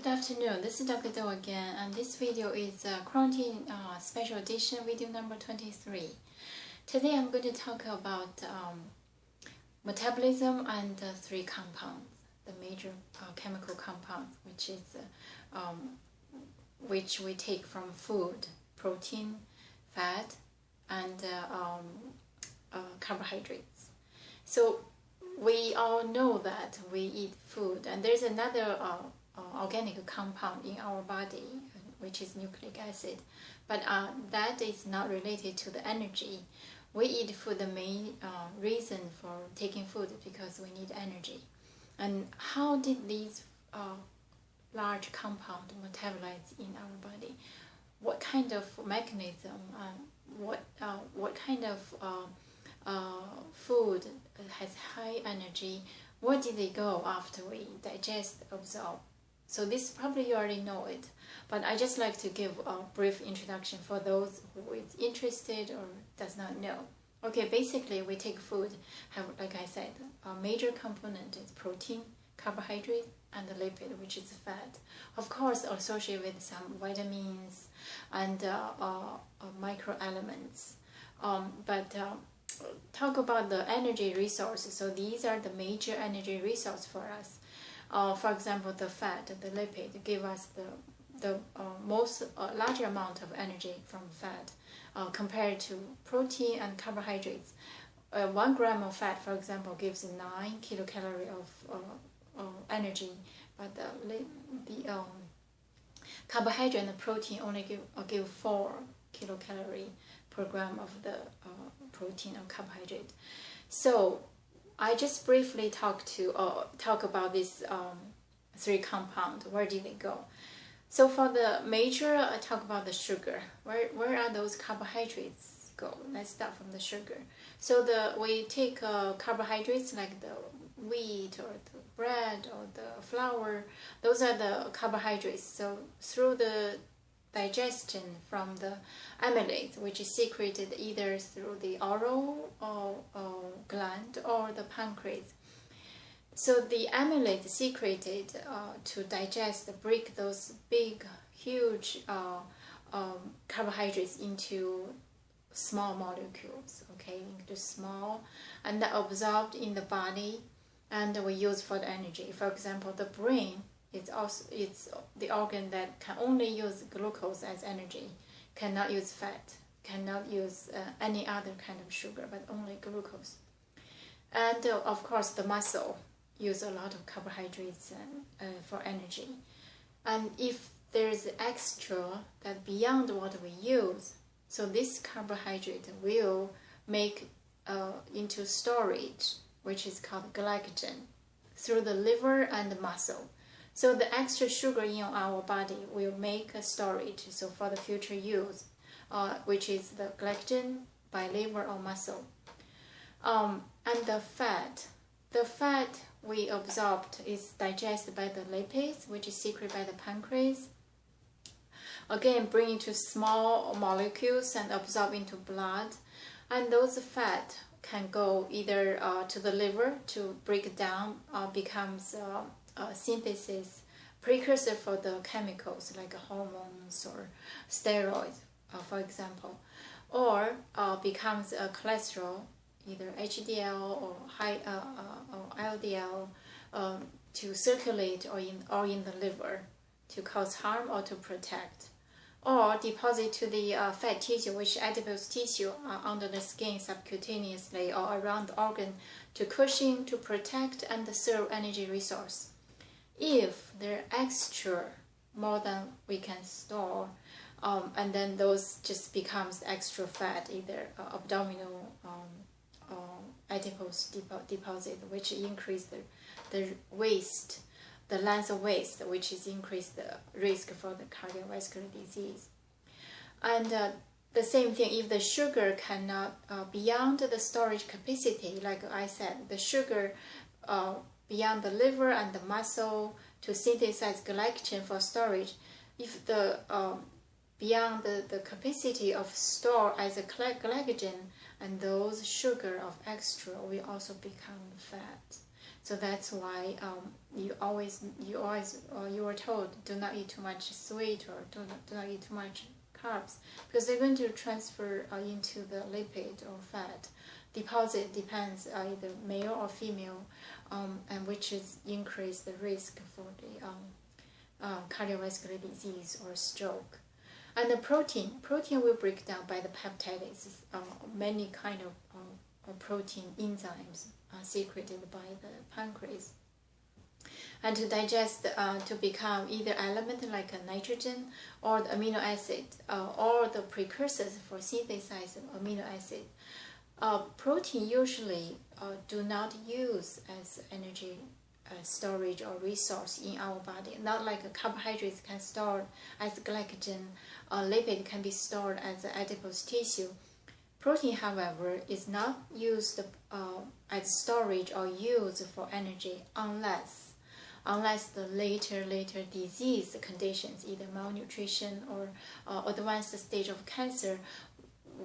Good afternoon, this is Dr. Do again, and this video is quarantine special edition video number 23. Today I'm going to talk about metabolism and three compounds, the major chemical compounds, which we take from food: protein, fat, and carbohydrates. So we all know that we eat food, and there's another organic compound in our body, which is nucleic acid, but that is not related to the energy. We eat food. The main reason for taking food is because we need energy. And how did these large compounds metabolize in our body? What kind of mechanism? What kind of food has high energy? Where did they go after we digest, absorb? So this probably you already know it, but I just like to give a brief introduction for those who is interested or does not know. Okay, basically we take food, like I said, a major component is protein, carbohydrate, and the lipid, which is fat. Of course, associated with some vitamins and microelements. Talk about the energy resources. So these are the major energy resource for us. For example, the fat, the lipid, give us the most larger amount of energy from fat compared to protein and carbohydrates. 1 gram of fat, for example, gives 9 kilocalorie of energy, but the carbohydrate and the protein only give 4 kilocalorie per gram of the protein or carbohydrate. So I just briefly talk about these three compounds. Where did they go? So for the major, I talk about the sugar. Where are those carbohydrates go? Let's start from the sugar. So we take carbohydrates like the wheat or the bread or the flour. Those are the carbohydrates. So through the digestion from the amylase, which is secreted either through the oral gland or the pancreas. So the amylase secreted to digest, break those big, huge carbohydrates into small molecules, okay, into small, and absorbed in the body, and we use for the energy. For example, the brain. It's the organ that can only use glucose as energy, cannot use fat, cannot use any other kind of sugar, but only glucose. And of course, the muscle use a lot of carbohydrates for energy. And if there's extra that beyond what we use, so this carbohydrate will make into storage, which is called glycogen, through the liver and the muscle. So the extra sugar in our body will make a storage, so for the future use, which is the glycogen by liver or muscle. And the fat we absorbed is digested by the lipids, which is secreted by the pancreas. Again, bring into small molecules and absorb into blood. And those fat can go either to the liver to break down, becomes synthesis precursor for the chemicals like hormones or steroids, for example, or becomes a cholesterol, either HDL or LDL, to circulate or in the liver to cause harm or to protect, or deposit to the fat tissue, which is adipose tissue under the skin subcutaneously or around the organ, to cushion, to protect and serve energy resource. If they're extra, more than we can store, and then those just becomes extra fat, either abdominal adipose deposit, which increase the waist, the length of waist, which is increase the risk for the cardiovascular disease. And the same thing, if the sugar cannot, beyond the storage capacity, like I said, the sugar beyond the liver and the muscle to synthesize glycogen for storage, if the beyond the capacity of store as a glycogen, and those sugar of extra will also become fat. So that's why you are told do not eat too much sweet, or do not eat too much carbs, because they're going to transfer into the lipid or fat deposit. Depends either male or female, and which is increase the risk for the cardiovascular disease or stroke. And the protein will break down by the peptides. Many kind of protein enzymes are secreted by the pancreas. And to digest, to become either element like a nitrogen or the amino acid, or the precursors for synthesizing amino acid. Protein usually do not use as energy storage or resource in our body. Not like carbohydrates can store as glycogen, or lipid can be stored as adipose tissue. Protein, however, is not used as storage or used for energy unless the later disease conditions, either malnutrition or advanced stage of cancer,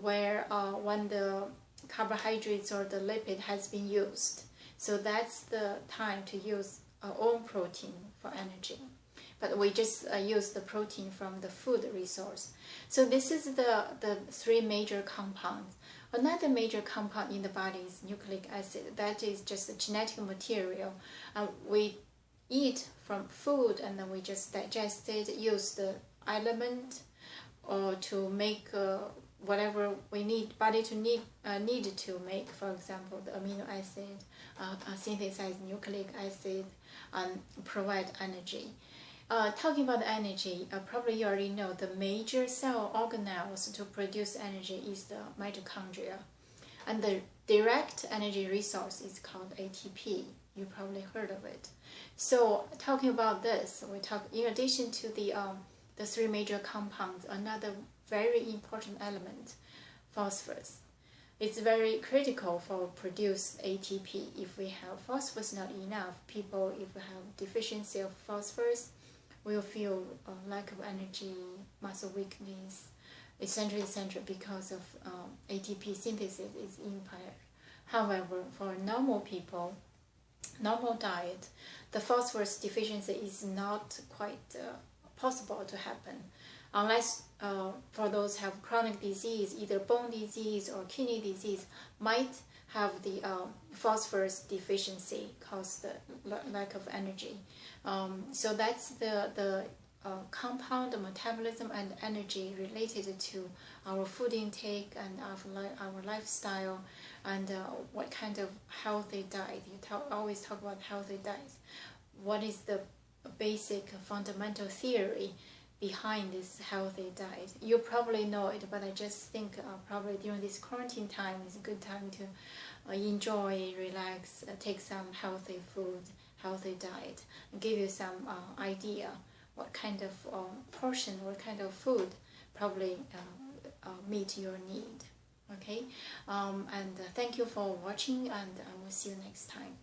where when the carbohydrates or the lipid has been used. So that's the time to use our own protein for energy. But we just use the protein from the food resource. So this is the three major compounds. Another major compound in the body is nucleic acid. That is just a genetic material. We eat from food and then we just digest it, use the element or to make whatever we need body to need to make. For example, the amino acid, synthesize nucleic acid, and provide energy. Talking about energy, probably you already know the major cell organelles to produce energy is the mitochondria, and the direct energy resource is called ATP. You probably heard of it. So talking about this, we talk in addition to the three major compounds, another very important element, phosphorus. It's very critical for produce ATP. If we have phosphorus not enough, people, if we have deficiency of phosphorus, will feel lack of energy, muscle weakness, etc., because of ATP synthesis is impaired. However, for normal people, normal diet, the phosphorus deficiency is not quite possible to happen, unless for those who have chronic disease, either bone disease or kidney disease, might have the phosphorus deficiency cause the lack of energy. So that's the compound metabolism and energy related to our food intake and our lifestyle, and what kind of healthy diet. You always talk about healthy diets. What is the basic fundamental theory behind this healthy diet? You probably know it, but I just think probably during this quarantine time is a good time to enjoy, relax, take some healthy food, healthy diet, and give you some idea what kind of portion, what kind of food probably meet your need. Okay, and thank you for watching, and I will see you next time.